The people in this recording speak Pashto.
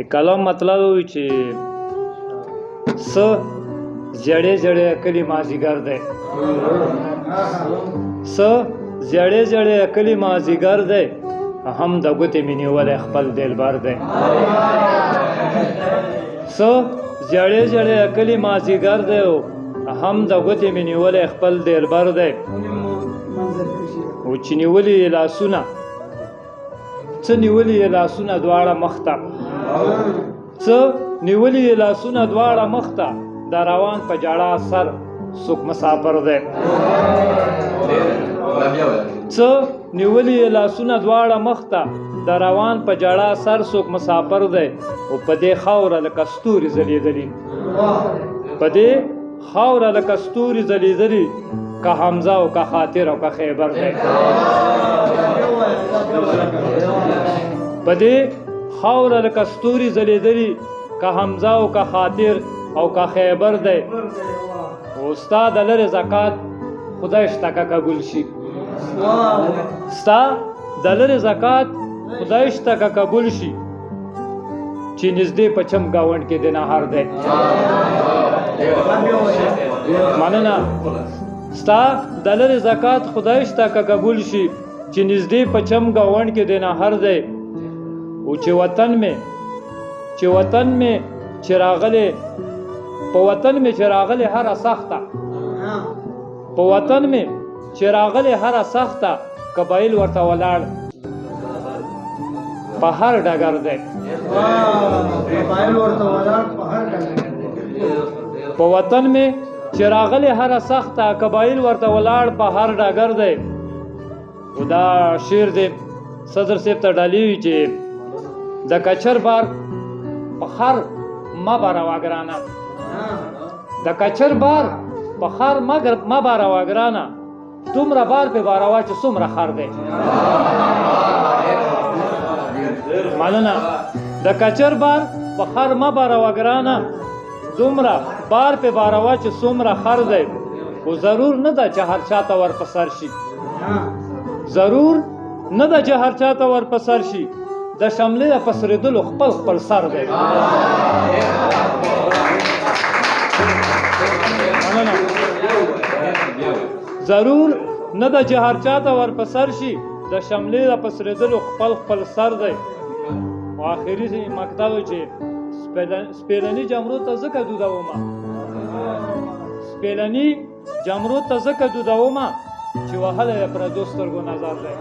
کلام مطلب وي چې څه زړې زړې کلی مازیګر دی، څه زړې زړې کلی مازیګر دی، هم د ګوتې مې نیولی خپل دلبر دی. څه زړې زړې کلی مازیګر دی، هم د ګوتې مې نیولی خپل دلبر دی. او چې نیولي یې لاسونه، څه نیولي یې لاسونه دواړه مخ ته، څه نیولي یې لاسونه دواړه مخ ته، د روان په جړا سر څوک مسافر دی. څه نیولي یې لاسونه دواړه مخ ته، د روان په جړا سر څوک مسافر دی. او په دې خاوره لکه ستوري ځلېدلي، په دې خاوره لکه ستوري ځلېدلي، که حمزه او که خاطر او که خیبر دی. په دې خاوره لکه ستوري ځلېدلي، که حمزه او که خاطر او که خیبر دی. او ستا د لرې زکات خدای شته که قبول شي، ستا د لرې زکات خدای شته که قبول شي، چې نږدې په چم ګاونډ کې د نهر دی. مننه. ستا د لرې زکات خدای شته که قبول شي، چې نږدې په چم ګاونډ کې د نهر دی. او چې وطن مې چې راغلی، په وطن مې چې راغلی هره سخته، په وطن مې چې راغلی هره سخته، قبایل ورته ولاړ په هر ډګر دی. په وطن مې چې راغلی هره سخته، قبایل ورته ولاړ په هر ډګر دی. او دا شعر دی صدر صاحب ته ډالۍ وي چې د کچر بار په خر مه باروا ګرانه، د کچر بار په خر مه باروا ګرانه، دومره بار په باروا چې څومره خر دی. مننه. د کچر بار په خر مه باروا ګرانه، دومره بار په باروا چې څومره خر دی. خو ضرور نه ده چې هر چاته ور په سر شي، ضرور نه ده چې هر چاته ور په سر شي، د شملې د پسرېدلو خپل خپل سر دی. ضرور نه ده چې هر چاته ور په سر شي، د شملې د پسرېدلو خپل خپل سر دی. او آخري مقطع و چې سپېلني جمرو ته ځکه دودومه، سپېلني جمرو ته ځکه دودومه، چې وهلی د پردو سترګو نظر دی.